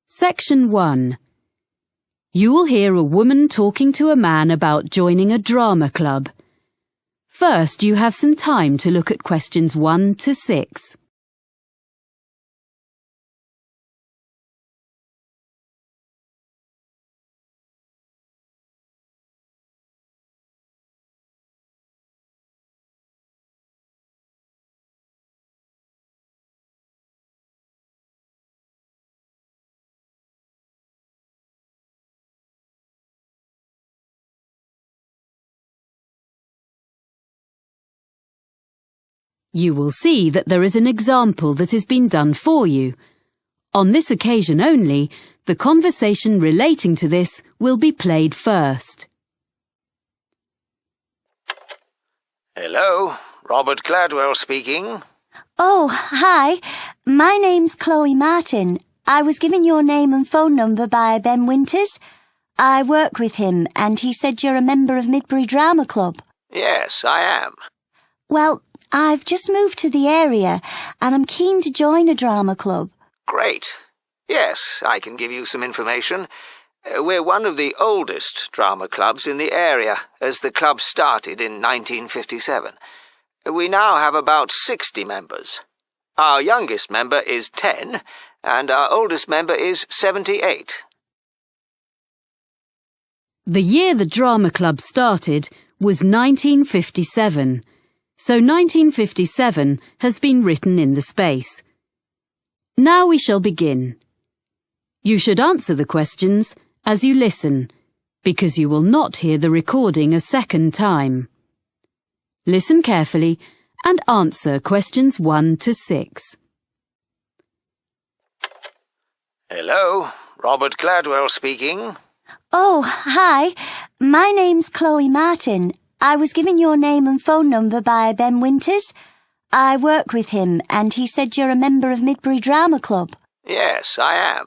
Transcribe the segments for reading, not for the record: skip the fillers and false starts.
Section 1. You will hear a woman talking to a man about joining a drama club. First, you have some time to look at questions 1 to 6. You will see that there is an example that has been done for you. On this occasion only, the conversation relating to this will be played first. Hello, Robert Gladwell speaking. Oh, hi. My name's Chloe Martin. I was given your name and phone number by Ben Winters. I work with him, and he said you're a member of Midbury Drama Club. Yes, I am. Well, I've just moved to the area, and I'm keen to join a drama club. Great. Yes, I can give you some information. We're one of the oldest drama clubs in the area, as the club started in 1957. We now have about 60 members. Our youngest member is 10, and our oldest member is 78. The year the drama club started was 1957. So 1957 has been written in the space. Now we shall begin. You should answer the questions as you listen, because you will not hear the recording a second time. Listen carefully and answer questions 1 to 6. Hello, Robert Gladwell speaking. Oh, hi. My name's Chloe Martin. I was given your name and phone number by Ben Winters. I work with him, and he said you're a member of Midbury Drama Club. Yes, I am.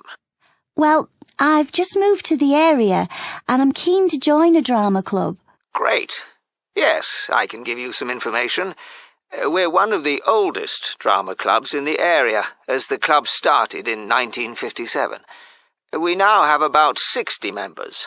Well, I've just moved to the area, and I'm keen to join a drama club. Great. Yes, I can give you some information. We're one of the oldest drama clubs in the area, as the club started in 1957. We now have about 60 members.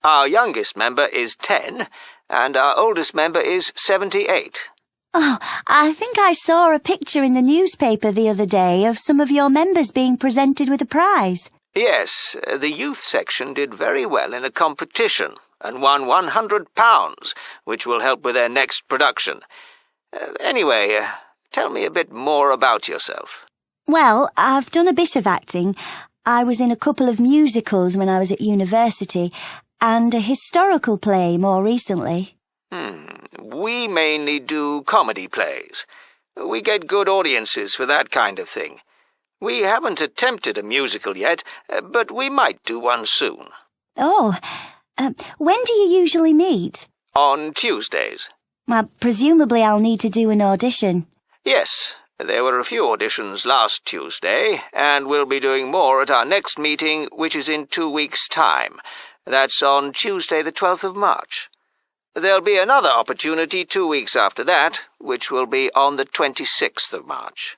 Our youngest member is 10, and our oldest member is 78. Oh, I think I saw a picture in the newspaper the other day of some of your members being presented with a prize. Yes, the youth section did very well in a competition and won £100, which will help with their next production. Anyway, tell me a bit more about yourself. Well, I've done a bit of acting. I was in a couple of musicals when I was at university, and a historical play more recently. We mainly do comedy plays. We get good audiences for that kind of thing. We haven't attempted a musical yet, but we might do one soon. Oh, when do you usually meet? On Tuesdays. Well, presumably I'll need to do an audition. Yes, there were a few auditions last Tuesday, and we'll be doing more at our next meeting, which is in 2 weeks' time. That's on Tuesday the 12th of March. There'll be another opportunity 2 weeks after that, which will be on the 26th of March.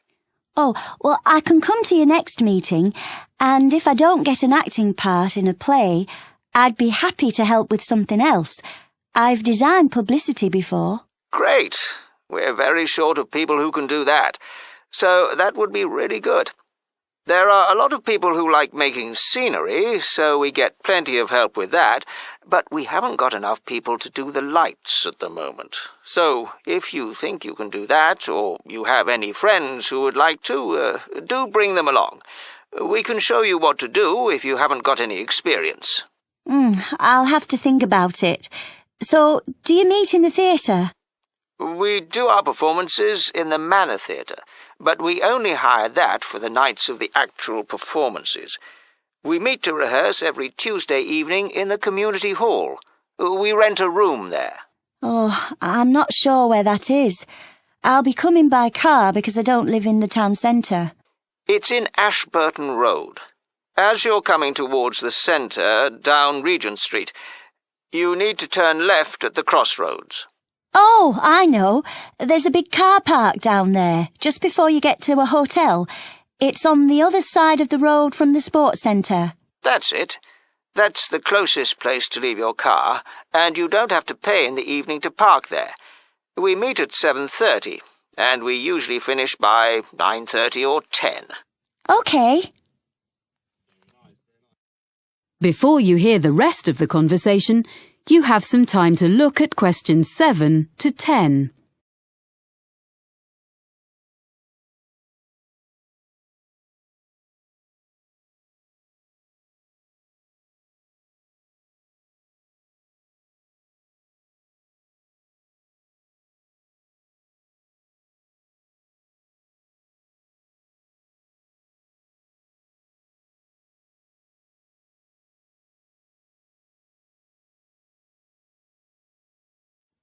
Oh, well, I can come to your next meeting, and if I don't get an acting part in a play, I'd be happy to help with something else. I've designed publicity before. Great. We're very short of people who can do that, so that would be really good. There are a lot of people who like making scenery, so we get plenty of help with that, but we haven't got enough people to do the lights at the moment. So, if you think you can do that, or you have any friends who would like to, do bring them along. We can show you what to do if you haven't got any experience. I'll have to think about it. So, do you meet in the theatre? We do our performances in the Manor Theatre, but we only hire that for the nights of the actual performances. We meet to rehearse every Tuesday evening in the community hall. We rent a room there. Oh, I'm not sure where that is. I'll be coming by car because I don't live in the town centre. It's in Ashburton Road. As you're coming towards the centre, down Regent Street, you need to turn left at the crossroads. Oh, I know. There's a big car park down there, just before you get to a hotel. It's on the other side of the road from the sports centre. That's it. That's the closest place to leave your car, and you don't have to pay in the evening to park there. We meet at 7:30, and we usually finish by 9:30 or 10. OK. Before you hear the rest of the conversation, you have some time to look at questions 7 to 10.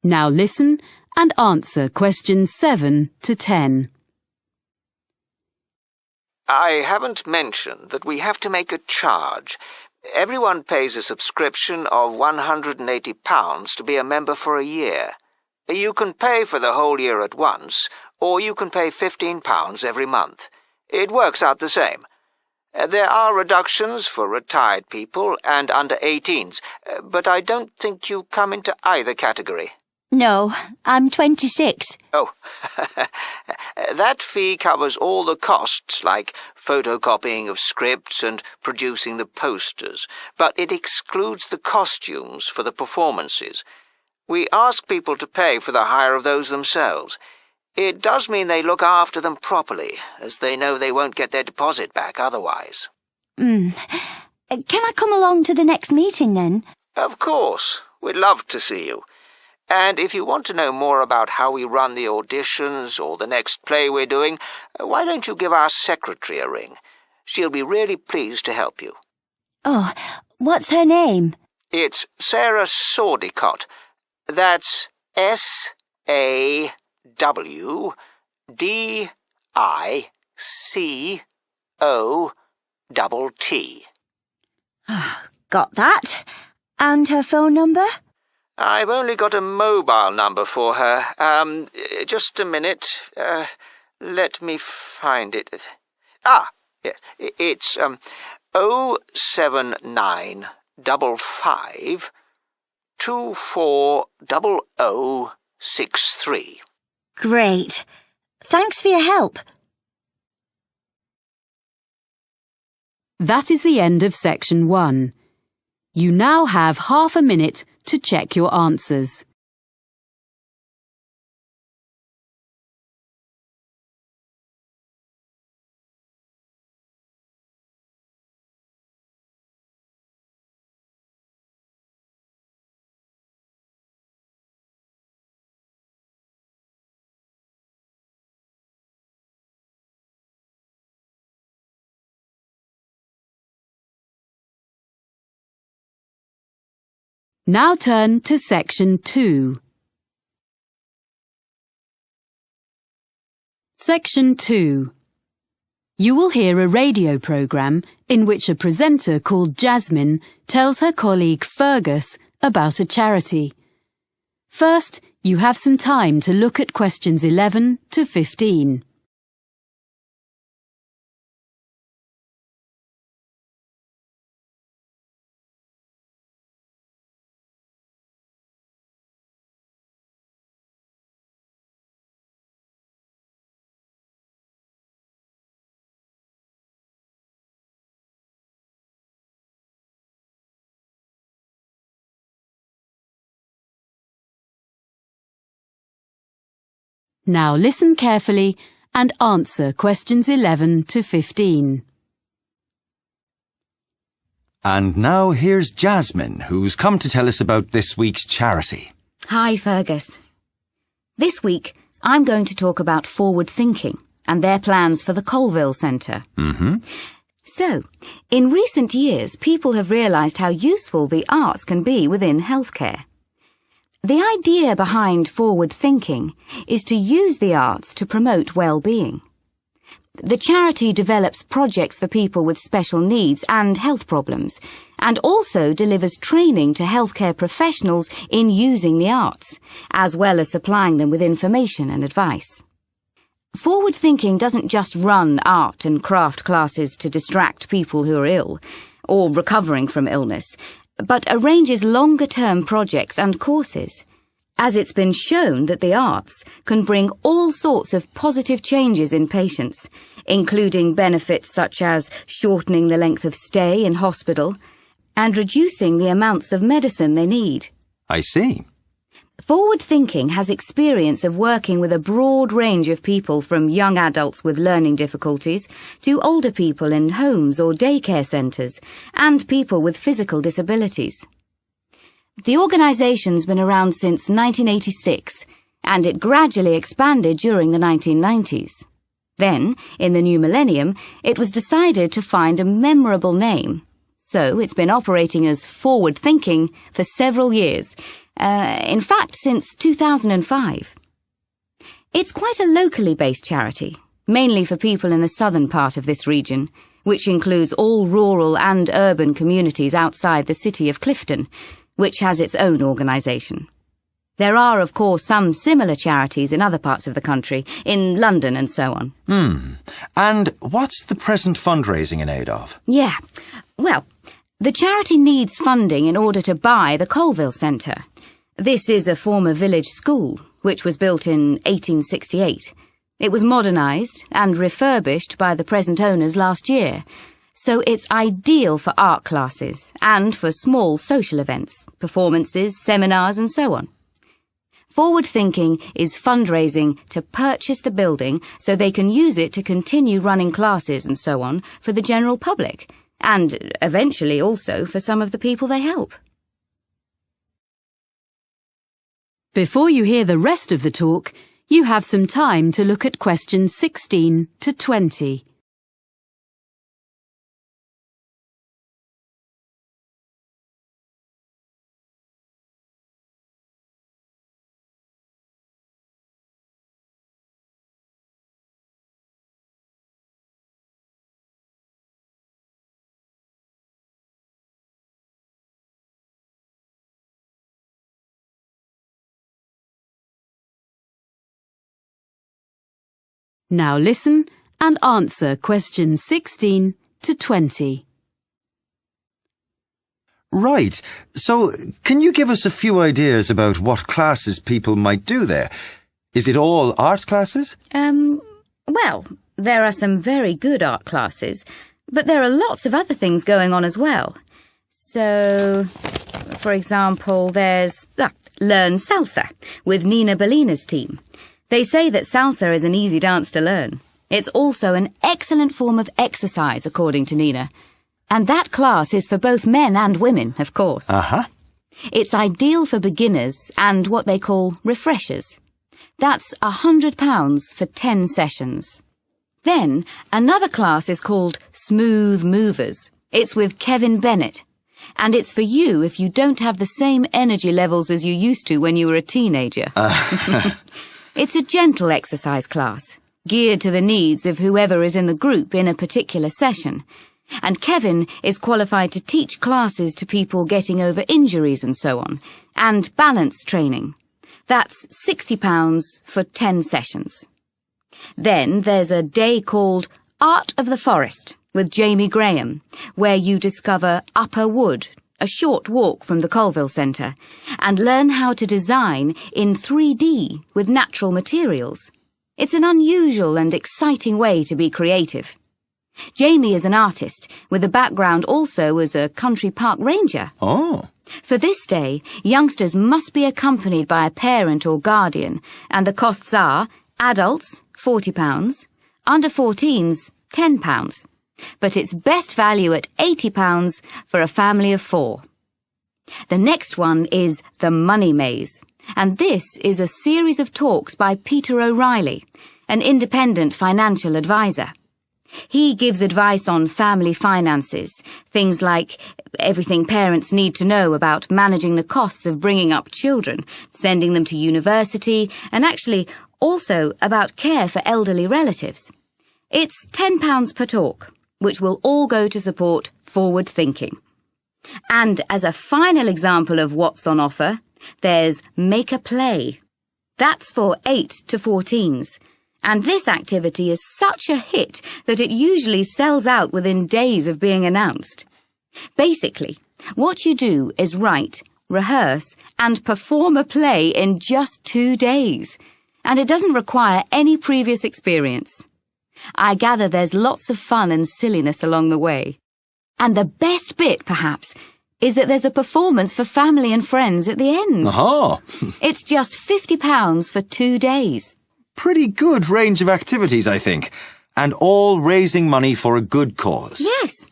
Now listen and answer questions 7 to 10. I haven't mentioned that we have to make a charge. Everyone pays a subscription of £180 to be a member for a year. You can pay for the whole year at once, or you can pay £15 every month. It works out the same. There are reductions for retired people and under 18s, but I don't think you come into either category. No, I'm 26. Oh, that fee covers all the costs, like photocopying of scripts and producing the posters, but it excludes the costumes for the performances. We ask people to pay for the hire of those themselves. It does mean they look after them properly, as they know they won't get their deposit back otherwise. Can I come along to the next meeting then? Of course. We'd love to see you. And if you want to know more about how we run the auditions or the next play we're doing, why don't you give our secretary a ring? She'll be really pleased to help you. Oh, what's her name? It's Sarah Sordicott. That's SAWDICOTT. Got that. And her phone number? I've only got a mobile number for her. Just a minute. Let me find it. Yes, it's 07955 240063. Great. Thanks for your help. That is the end of section 1. You now have half a minute to check your answers. Now turn to section 2. Section 2. You will hear a radio program in which a presenter called Jasmine tells her colleague Fergus about a charity. First, you have some time to look at questions 11 to 15. Now listen carefully and answer questions 11 to 15. And now here's Jasmine, who's come to tell us about this week's charity. Hi, Fergus. This week, I'm going to talk about forward thinking and their plans for the Colville Centre. So, in recent years, people have realised how useful the arts can be within healthcare. The idea behind forward thinking is to use the arts to promote well-being. The charity develops projects for people with special needs and health problems, and also delivers training to healthcare professionals in using the arts, as well as supplying them with information and advice. Forward Thinking doesn't just run art and craft classes to distract people who are ill or recovering from illness, but arranges longer-term projects and courses, as it's been shown that the arts can bring all sorts of positive changes in patients, including benefits such as shortening the length of stay in hospital and reducing the amounts of medicine they need. I see. Forward Thinking has experience of working with a broad range of people, from young adults with learning difficulties to older people in homes or daycare centres and people with physical disabilities. The organisation's been around since 1986, and it gradually expanded during the 1990s. Then, in the new millennium, it was decided to find a memorable name. So it's been operating as Forward Thinking for several years, in fact since 2005. It's quite a locally based charity, mainly for people in the southern part of this region, which includes all rural and urban communities outside the city of Clifton, which has its own organisation. There are, of course, some similar charities in other parts of the country, in London and so on. And what's the present fundraising in aid of? Yeah, well, the charity needs funding in order to buy the Colville Centre. This is a former village school, which was built in 1868. It was modernised and refurbished by the present owners last year, so it's ideal for art classes and for small social events, performances, seminars and so on. Forward Thinking is fundraising to purchase the building so they can use it to continue running classes and so on for the general public, and eventually also for some of the people they help. Before you hear the rest of the talk, you have some time to look at questions 16 to 20. Now listen and answer questions 16 to 20. Right. So, can you give us a few ideas about what classes people might do there? Is it all art classes? Well, there are some very good art classes, but there are lots of other things going on as well. So, for example, there's Learn Salsa with Nina Bellina's team. They say that salsa is an easy dance to learn. It's also an excellent form of exercise, according to Nina. And that class is for both men and women, of course. It's ideal for beginners and what they call refreshers. That's £100 for 10 sessions. Then, another class is called Smooth Movers. It's with Kevin Bennett. And it's for you if you don't have the same energy levels as you used to when you were a teenager. It's a gentle exercise class, geared to the needs of whoever is in the group in a particular session. And Kevin is qualified to teach classes to people getting over injuries and so on, and balance training. That's £60 for 10 sessions. Then there's a day called Art of the Forest with Jamie Graham, where you discover Upper Wood, a short walk from the Colville Centre, and learn how to design in 3D with natural materials. It's an unusual and exciting way to be creative. Jamie is an artist, with a background also as a country park ranger. For this day, youngsters must be accompanied by a parent or guardian, and the costs are adults, £40, under 14s, £10. But it's best value at £80 for a family of 4. The next one is The Money Maze, and this is a series of talks by Peter O'Reilly, an independent financial advisor. He gives advice on family finances, things like everything parents need to know about managing the costs of bringing up children, sending them to university, and actually also about care for elderly relatives. It's £10 per talk, which will all go to support Forward Thinking. And as a final example of what's on offer, there's Make a Play. That's for 8 to 14s, And this activity is such a hit that it usually sells out within days of being announced. Basically, what you do is write, rehearse, and perform a play in just 2 days. And it doesn't require any previous experience. I gather there's lots of fun and silliness along the way. And the best bit, perhaps, is that there's a performance for family and friends at the end. Aha! It's just £50 for 2 days. Pretty good range of activities, I think. And all raising money for a good cause. Yes.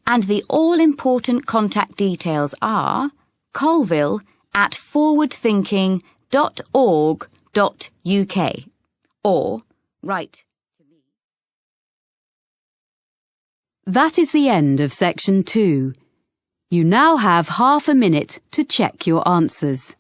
And the all-important contact details are colville@forwardthinking.org.uk or write to me. That is the end of section 2. You now have half a minute to check your answers.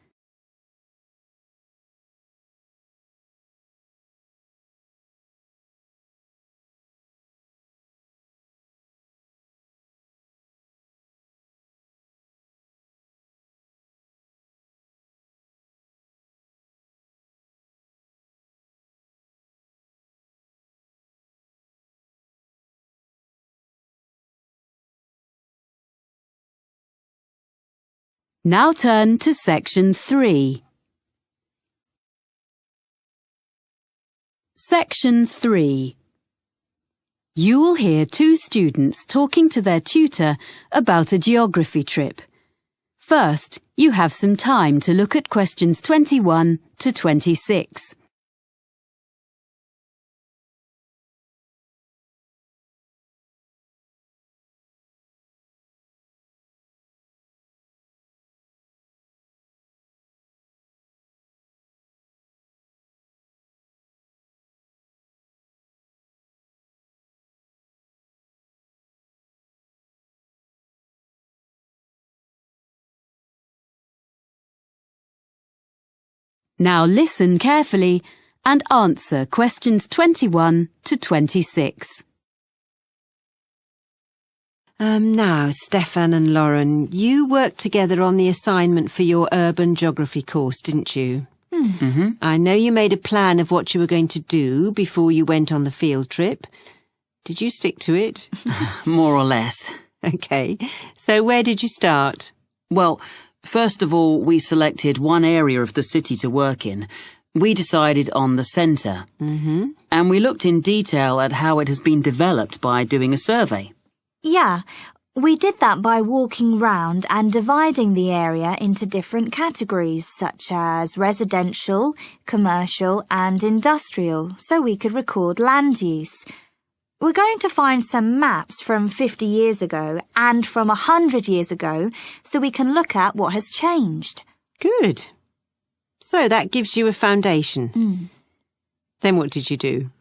Now turn to section 3. Section 3. You will hear 2 students talking to their tutor about a geography trip. First, you have some time to look at questions 21 to 26. Now listen carefully and answer questions 21 to 26. Now, Stefan and Lauren, you worked together on the assignment for your urban geography course, didn't you? Mm-hmm. I know you made a plan of what you were going to do before you went on the field trip. Did you stick to it? More or less. Okay, so where did you start? Well, first of all, we selected one area of the city to work in. We decided on the centre. Mm-hmm. And we looked in detail at how it has been developed by doing a survey. Yeah, we did that by walking round and dividing the area into different categories, such as residential, commercial and industrial, so we could record land use. We're going to find some maps from 50 years ago and from 100 years ago so we can look at what has changed. Good. So that gives you a foundation. Then what did you do?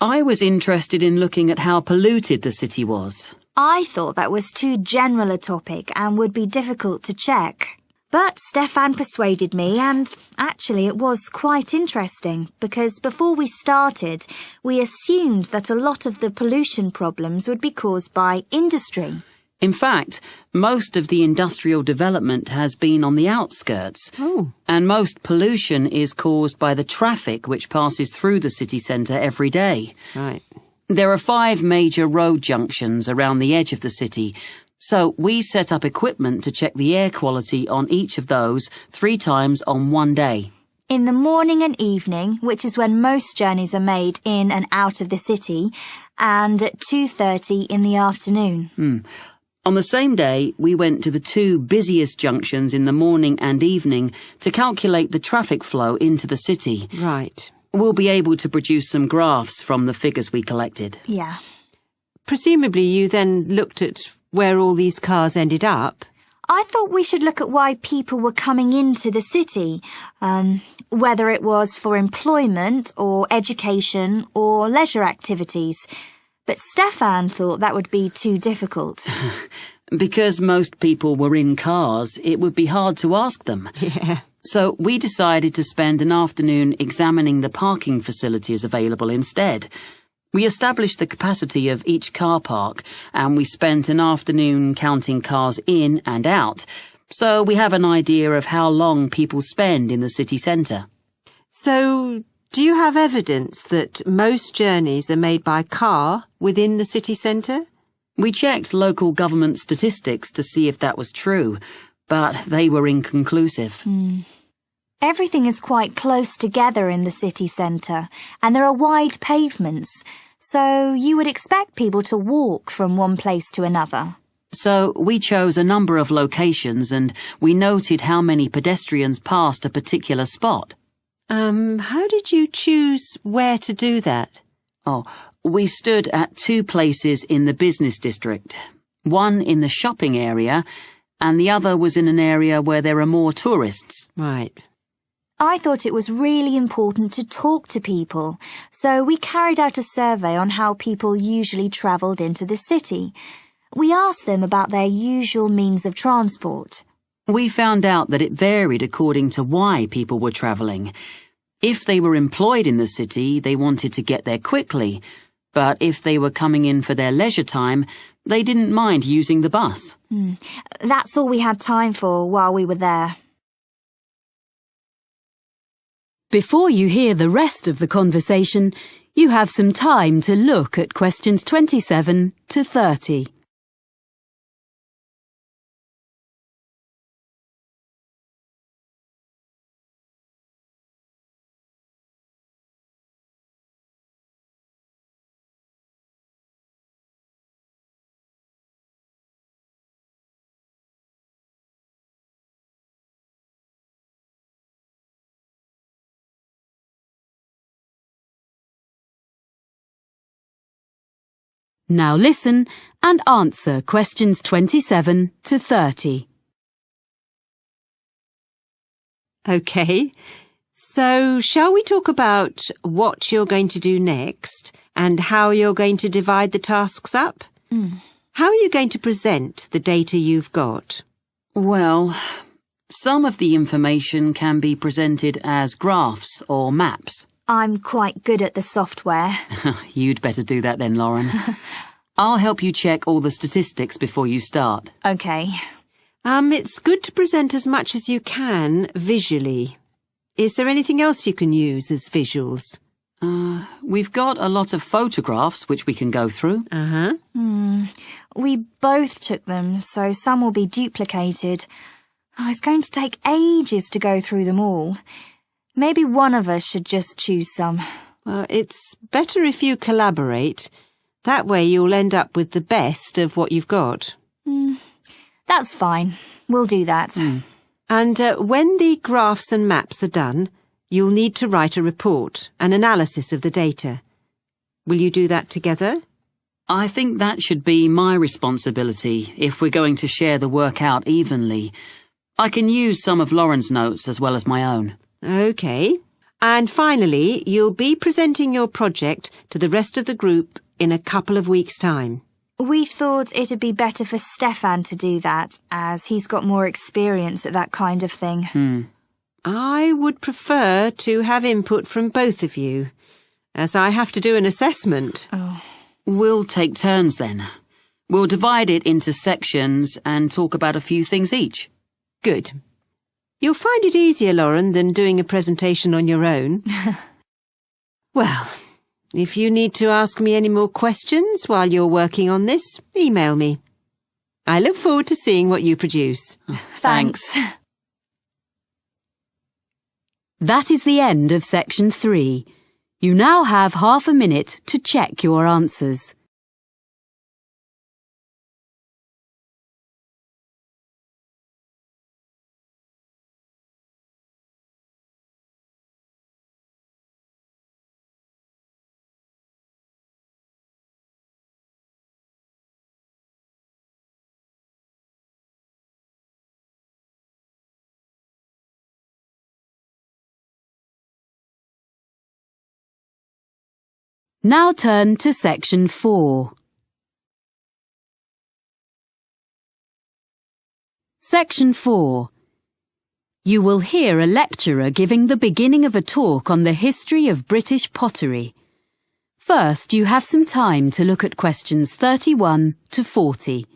I was interested in looking at how polluted the city was. I thought that was too general a topic and would be difficult to check. But Stefan persuaded me, and actually it was quite interesting, because before we started, we assumed that a lot of the pollution problems would be caused by industry. In fact, most of the industrial development has been on the outskirts. Oh. And most pollution is caused by the traffic which passes through the city centre every day. Right. There are 5 major road junctions around the edge of the city, so we set up equipment to check the air quality on each of those 3 times on one day. In the morning and evening, which is when most journeys are made in and out of the city, and at 2:30 in the afternoon. On the same day, we went to the 2 busiest junctions in the morning and evening to calculate the traffic flow into the city. Right. We'll be able to produce some graphs from the figures we collected. Yeah. Presumably you then looked at where all these cars ended up. I thought we should look at why people were coming into the city, whether it was for employment or education or leisure activities. But Stefan thought that would be too difficult. Because most people were in cars, it would be hard to ask them. Yeah. So we decided to spend an afternoon examining the parking facilities available instead. We established the capacity of each car park, and we spent an afternoon counting cars in and out, so we have an idea of how long people spend in the city centre. So, Do you have evidence that most journeys are made by car within the city centre? We checked local government statistics to see if that was true, but they were inconclusive. Everything is quite close together in the city centre, and there are wide pavements, so you would expect people to walk from one place to another. So we chose a number of locations and we noted how many pedestrians passed a particular spot. How did you choose where to do that? Oh, we stood at 2 places in the business district. One in the shopping area, and the other was in an area where there are more tourists. Right. I thought it was really important to talk to people, so we carried out a survey on how people usually travelled into the city. We asked them about their usual means of transport. We found out that it varied according to why people were travelling. If they were employed in the city, they wanted to get there quickly, but if they were coming in for their leisure time, they didn't mind using the bus. That's all we had time for while we were there. Before you hear the rest of the conversation, you have some time to look at questions 27 to 30. Now listen and answer questions 27 to 30. OK. So, shall we talk about what you're going to do next and how you're going to divide the tasks up? How are you going to present the data you've got? Well, some of the information can be presented as graphs or maps. I'm quite good at the software. You'd better do that then, Lauren. I'll help you check all the statistics before you start. OK. It's good to present as much as you can visually. Is there anything else you can use as visuals? We've got a lot of photographs which we can go through. We both took them, so some will be duplicated. It's going to take ages to go through them all. Maybe one of us should just choose some. Well, it's better if you collaborate. That way you'll end up with the best of what you've got. That's fine. We'll do that. And when the graphs and maps are done, you'll need to write a report, an analysis of the data. Will you do that together? I think that should be my responsibility if we're going to share the work out evenly. I can use some of Lauren's notes as well as my own. OK. And finally, you'll be presenting your project to the rest of the group in a couple of weeks' time. We thought it'd be better for Stefan to do that, as he's got more experience at that kind of thing. I would prefer to have input from both of you, as I have to do an assessment. We'll take turns then. We'll divide it into sections and talk about a few things each. Good. You'll find it easier, Lauren, than doing a presentation on your own. Well, if you need to ask me any more questions while you're working on this, email me. I look forward to seeing what you produce. Thanks. That is the end of section 3. You now have half a minute to check your answers. Now turn to section 4. Section 4. You will hear a lecturer giving the beginning of a talk on the history of British pottery. First, you have some time to look at questions 31 to 40.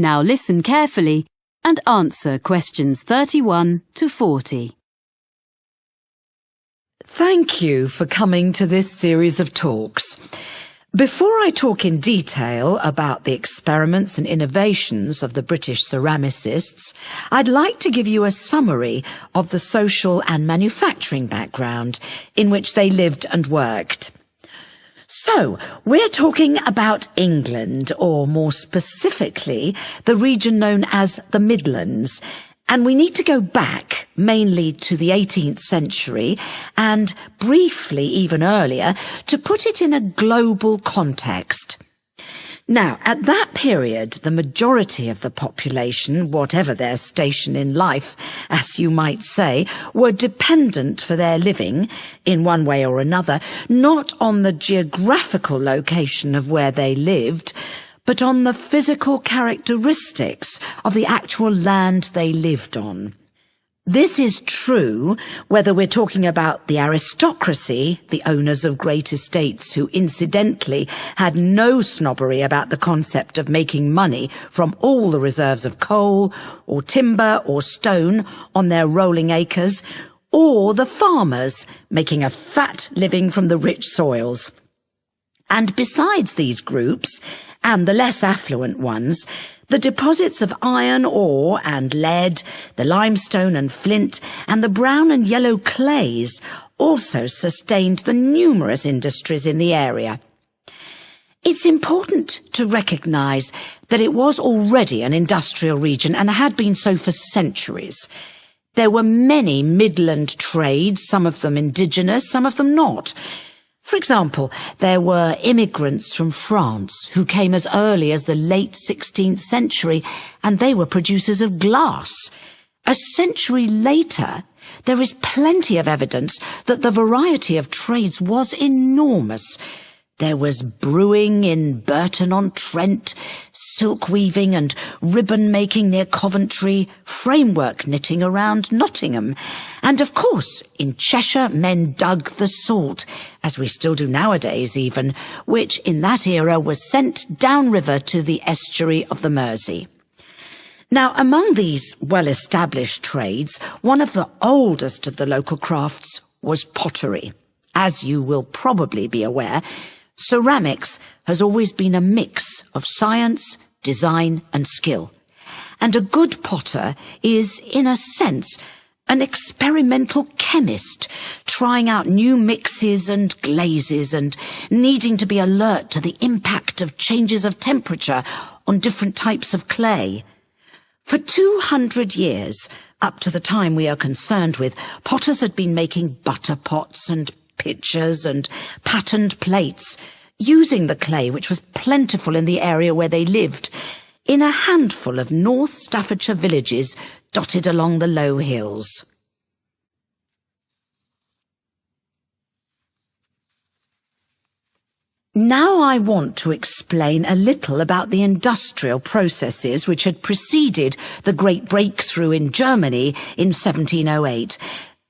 Now listen carefully and answer questions 31 to 40. Thank you for coming to this series of talks. Before I talk in detail about the experiments and innovations of the British ceramicists, I'd like to give you a summary of the social and manufacturing background in which they lived and worked. So, we're talking about England, or more specifically, the region known as the Midlands, and we need to go back mainly to the 18th century and briefly even earlier to put it in a global context. Now, at that period, the majority of the population, whatever their station in life, as you might say, were dependent for their living, in one way or another, not on the geographical location of where they lived, but on the physical characteristics of the actual land they lived on. This is true whether we're talking about the aristocracy, the owners of great estates who incidentally had no snobbery about the concept of making money from all the reserves of coal or timber or stone on their rolling acres, or the farmers making a fat living from the rich soils. And besides these groups, and the less affluent ones, the deposits of iron ore and lead, the limestone and flint, and the brown and yellow clays also sustained the numerous industries in the area. It's important to recognise that it was already an industrial region and had been so for centuries. There were many Midland trades, some of them indigenous, some of them not. For example, there were immigrants from France who came as early as the late 16th century, and they were producers of glass. A century later, there is plenty of evidence that the variety of trades was enormous. There was brewing in Burton-on-Trent, silk weaving and ribbon making near Coventry, framework knitting around Nottingham, and of course in Cheshire men dug the salt, as we still do nowadays even, which in that era was sent downriver to the estuary of the Mersey. Now, among these well-established trades, one of the oldest of the local crafts was pottery. As you will probably be aware, ceramics has always been a mix of science, design and skill. And a good potter is, in a sense, an experimental chemist, trying out new mixes and glazes and needing to be alert to the impact of changes of temperature on different types of clay. For 200 years, up to the time we are concerned with, potters had been making butter pots and pitchers and patterned plates, using the clay which was plentiful in the area where they lived, in a handful of North Staffordshire villages dotted along the low hills. Now I want to explain a little about the industrial processes which had preceded the great breakthrough in Germany in 1708.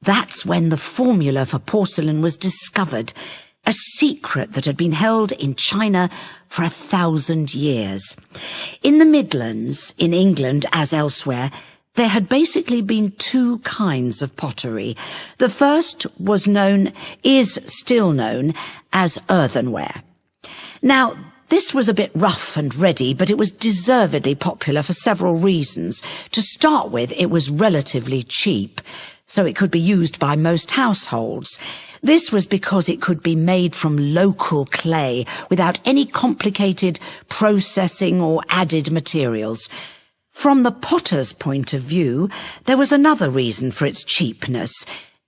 That's when the formula for porcelain was discovered, a secret that had been held in China for 1,000 years. In the Midlands, in England as elsewhere, there had basically been two kinds of pottery. The first is still known as earthenware. Now, this was a bit rough and ready, but it was deservedly popular for several reasons. To start with, it was relatively cheap, so it could be used by most households. This was because it could be made from local clay without any complicated processing or added materials. From the potter's point of view, there was another reason for its cheapness.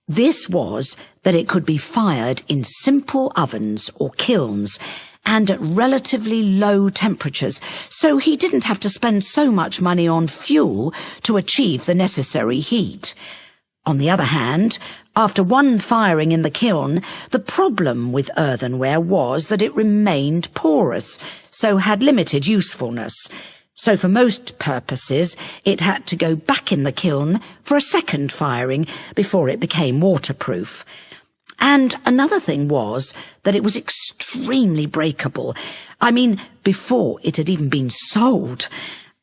This was that it could be fired in simple ovens or kilns, and at relatively low temperatures, so he didn't have to spend so much money on fuel to achieve the necessary heat. On the other hand, after one firing in the kiln, the problem with earthenware was that it remained porous, so had limited usefulness. So for most purposes, it had to go back in the kiln for a second firing before it became waterproof. And another thing was that it was extremely breakable. I mean, before it had even been sold.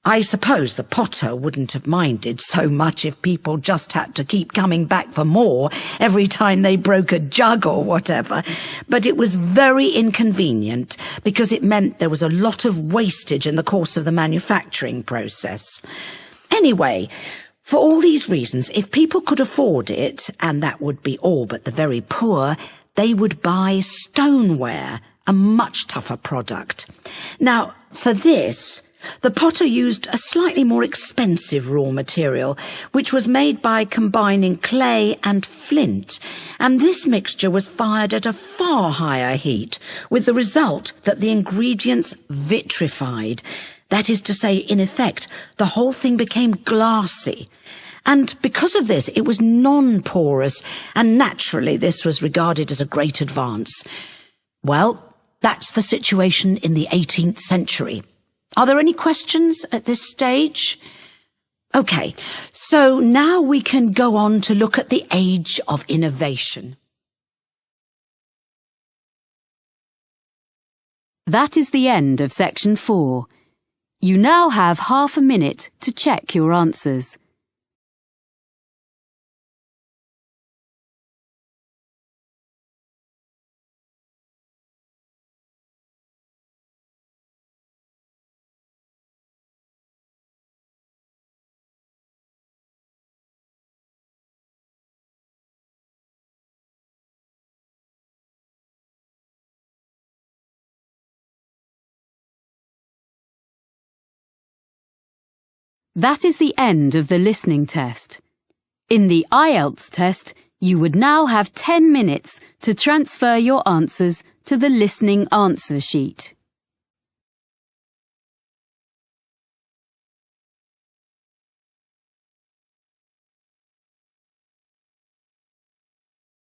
I suppose the Potter wouldn't have minded so much if people just had to keep coming back for more every time they broke a jug or whatever, but it was very inconvenient because it meant there was a lot of wastage in the course of the manufacturing process. Anyway, for all these reasons, if people could afford it, and that would be all but the very poor, they would buy stoneware, a much tougher product. Now, for this, the Potter used a slightly more expensive raw material, which was made by combining clay and flint, and this mixture was fired at a far higher heat, with the result that the ingredients vitrified. That is to say, in effect, the whole thing became glassy. And because of this, it was non-porous, and naturally this was regarded as a great advance. Well, that's the situation in the 18th century. Are there any questions at this stage? OK, so now we can go on to look at the age of innovation. That is the end of section 4. You now have half a minute to check your answers. That is the end of the listening test. In the Ielts test, you would now have 10 minutes to transfer your answers to the listening answer sheet.